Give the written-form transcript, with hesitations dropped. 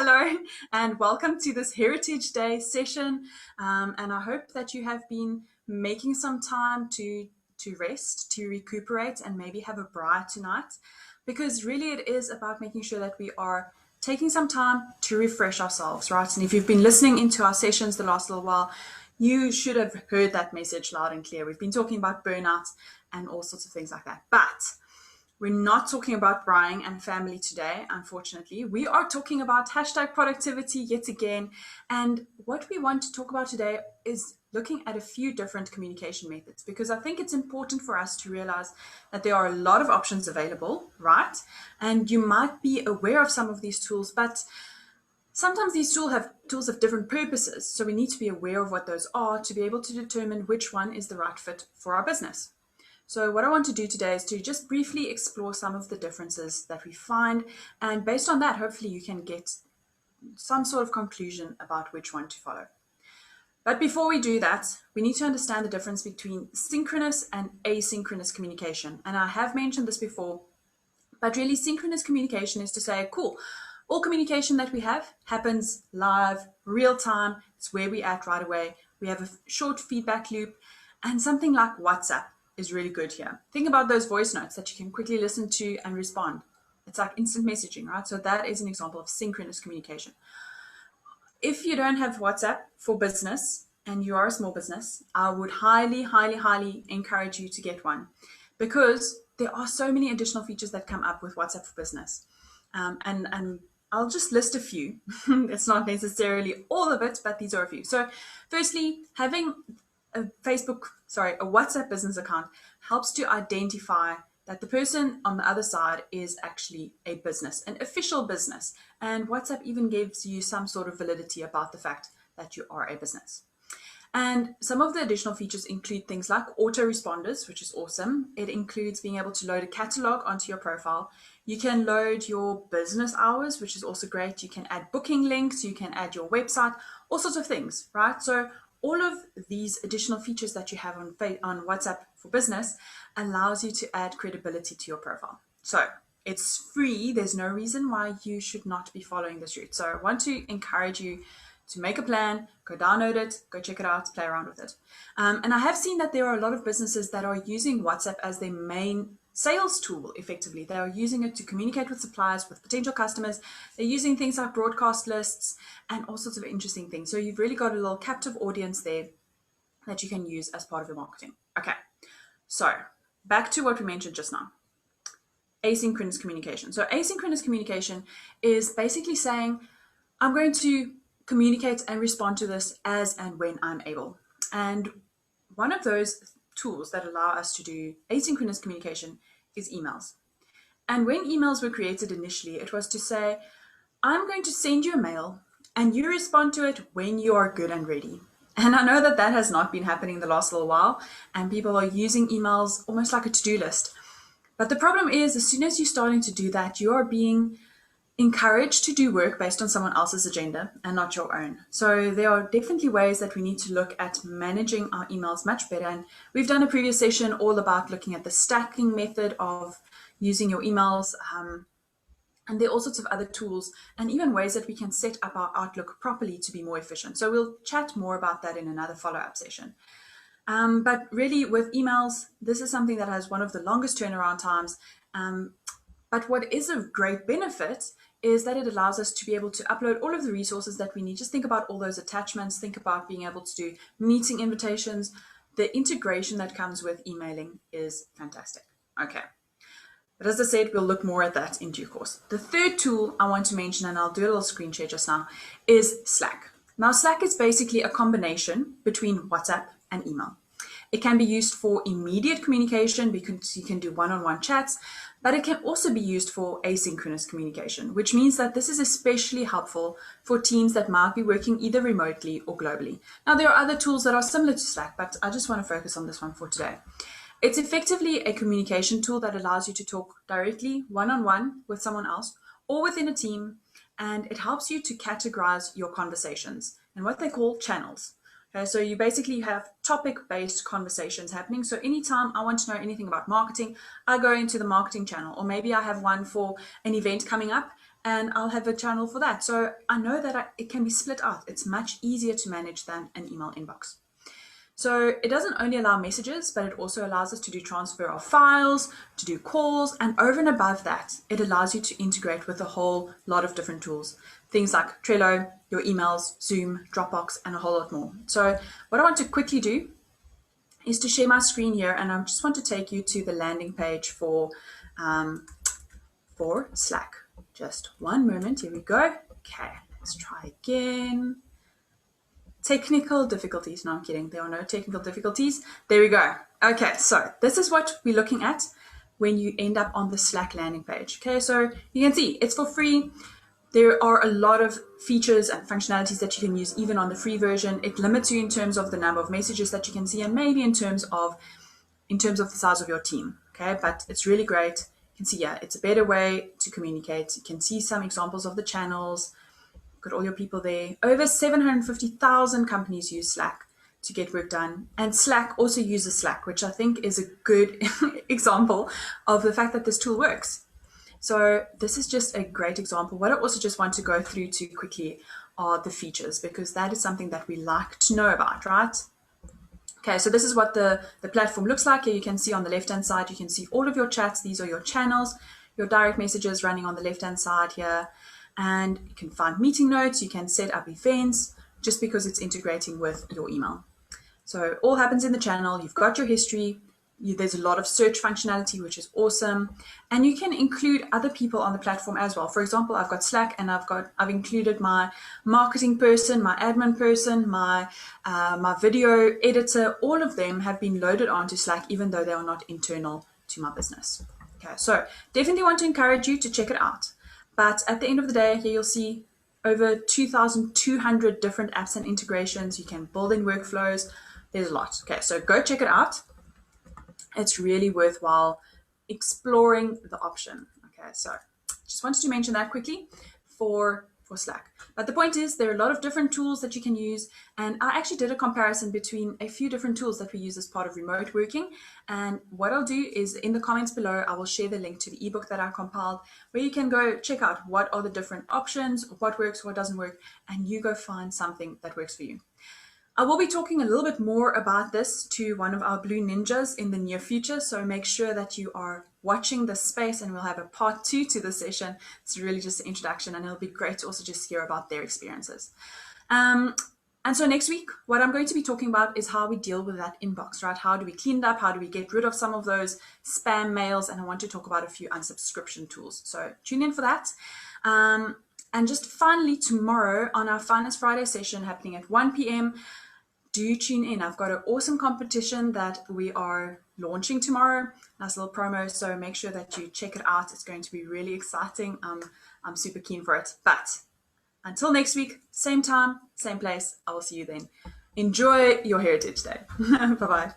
Hello, and welcome to this Heritage Day session. And I hope that you have been making some time to rest, to recuperate, and maybe have a braai tonight. Because really, it is about making sure that we are taking some time to refresh ourselves, right? And if you've been listening into our sessions the last little while, you should have heard that message loud and clear. We've been talking about burnout and all sorts of things like that. But we're not talking about braaiing and family today, unfortunately. We are talking about hashtag productivity yet again. And what we want to talk about today is looking at a few different communication methods, because I think it's important for us to realize that there are a lot of options available, right? And you might be aware of some of these tools, but sometimes these tools have different purposes. So we need to be aware of what those are to be able to determine which one is the right fit for our business. So what I want to do today is to just briefly explore some of the differences that we find. And based on that, hopefully you can get some sort of conclusion about which one to follow. But before we do that, we need to understand the difference between synchronous and asynchronous communication. And I have mentioned this before, but really synchronous communication is to say, cool, all communication that we have happens live, real time. It's where we're at right away. We have a short feedback loop, and something like WhatsApp is really good here. Think about those voice notes that you can quickly listen to and respond. It's like instant messaging, right? So that is an example of synchronous communication. If you don't have WhatsApp for business and you are a small business, I would highly, highly, highly encourage you to get one, because there are so many additional features that come up with WhatsApp for business. And I'll just list a few. It's not necessarily all of it, but these are a few. So firstly, having a WhatsApp business account helps to identify that the person on the other side is actually a business, an official business. And WhatsApp even gives you some sort of validity about the fact that you are a business. And some of the additional features include things like autoresponders, which is awesome. It includes being able to load a catalog onto your profile. You can load your business hours, which is also great. You can add booking links, you can add your website, all sorts of things, right? So all of these additional features that you have on WhatsApp for business allows you to add credibility to your profile. So it's free. There's no reason why you should not be following this route. So I want to encourage you to make a plan, go download it, go check it out, play around with it. And I have seen that there are a lot of businesses that are using WhatsApp as their main sales tool effectively. They are using it to communicate with suppliers, with potential customers. They're using things like broadcast lists and all sorts of interesting things. So you've really got a little captive audience there that you can use as part of your marketing. Okay, so back to what we mentioned just now. Asynchronous communication. So asynchronous communication is basically saying, I'm going to communicate and respond to this as and when I'm able. And one of those tools that allow us to do asynchronous communication is emails. And when emails were created initially, it was to say, I'm going to send you a mail and you respond to it when you are good and ready. And I know that that has not been happening the last little while, and people are using emails almost like a to-do list. But the problem is, as soon as you're starting to do that, you are being encouraged to do work based on someone else's agenda and not your own. So there are definitely ways that we need to look at managing our emails much better. And we've done a previous session all about looking at the stacking method of using your emails. And there are all sorts of other tools and even ways that we can set up our Outlook properly to be more efficient. So we'll chat more about that in another follow-up session. But really with emails, this is something that has one of the longest turnaround times. But what is a great benefit is that it allows us to be able to upload all of the resources that we need. Just think about all those attachments, think about being able to do meeting invitations. The integration that comes with emailing is fantastic. Okay. But as I said, we'll look more at that in due course. The third tool I want to mention, and I'll do a little screen share just now, is Slack. Now, Slack is basically a combination between WhatsApp and email. It can be used for immediate communication because you can do one-on-one chats, but it can also be used for asynchronous communication, which means that this is especially helpful for teams that might be working either remotely or globally. Now, there are other tools that are similar to Slack, but I just want to focus on this one for today. It's effectively a communication tool that allows you to talk directly one-on-one with someone else or within a team, and it helps you to categorize your conversations and what they call channels. Okay, so you basically have topic-based conversations happening. So anytime I want to know anything about marketing, I go into the marketing channel, or maybe I have one for an event coming up and I'll have a channel for that. So I know that it can be split out. It's much easier to manage than an email inbox. So it doesn't only allow messages, but it also allows us to do transfer of files, to do calls, and over and above that, it allows you to integrate with a whole lot of different tools. Things like Trello, your emails, Zoom, Dropbox, and a whole lot more. So what I want to quickly do is to share my screen here, and I just want to take you to the landing page for Slack. Just one moment, here we go. Okay, let's try again. Technical difficulties. No, I'm kidding. There are no technical difficulties. There we go. Okay, so this is what we're looking at when you end up on the Slack landing page. Okay, so you can see it's for free. There are a lot of features and functionalities that you can use even on the free version. It limits you in terms of the number of messages that you can see and maybe in terms of the size of your team. Okay, but it's really great. You can see, yeah, it's a better way to communicate. You can see some examples of the channels. Got all your people there. Over 750,000 companies use Slack to get work done. And Slack also uses Slack, which I think is a good example of the fact that this tool works. So this is just a great example. What I also just want to go through too quickly are the features, because that is something that we like to know about, right? Okay, so this is what the platform looks like. Here you can see on the left-hand side, you can see all of your chats. These are your channels, your direct messages running on the left-hand side here. And you can find meeting notes, you can set up events, just because it's integrating with your email. So it all happens in the channel. You've got your history. There's a lot of search functionality, which is awesome. And you can include other people on the platform as well. For example, I've got Slack, and I've included my marketing person, my admin person, my video editor. All of them have been loaded onto Slack, even though they are not internal to my business. Okay, so definitely want to encourage you to check it out. But at the end of the day, here you'll see over 2,200 different apps and integrations. You can build in workflows. There's a lot. Okay, so go check it out. It's really worthwhile exploring the option. Okay, so just wanted to mention that quickly for Slack. But the point is, there are a lot of different tools that you can use, and I actually did a comparison between a few different tools that we use as part of remote working. And what I'll do is, in the comments below, I will share the link to the ebook that I compiled, where you can go check out what are the different options, what works, what doesn't work, and you go find something that works for you. I will be talking a little bit more about this to one of our Blue Ninjas in the near future, so make sure that you are watching this space, and we'll have a part 2 to the session. It's really just an introduction, and it'll be great to also just hear about their experiences. And so next week, what I'm going to be talking about is how we deal with that inbox, right? How do we clean it up? How do we get rid of some of those spam mails? And I want to talk about a few unsubscription tools. So tune in for that. And just finally, tomorrow on our Finance Friday session happening at 1 p.m., do tune in. I've got an awesome competition that we are launching tomorrow. Nice little promo, so make sure that you check it out. It's going to be really exciting. I'm super keen for it. But until next week, same time, same place. I will see you then. Enjoy your Heritage Day. Bye-bye.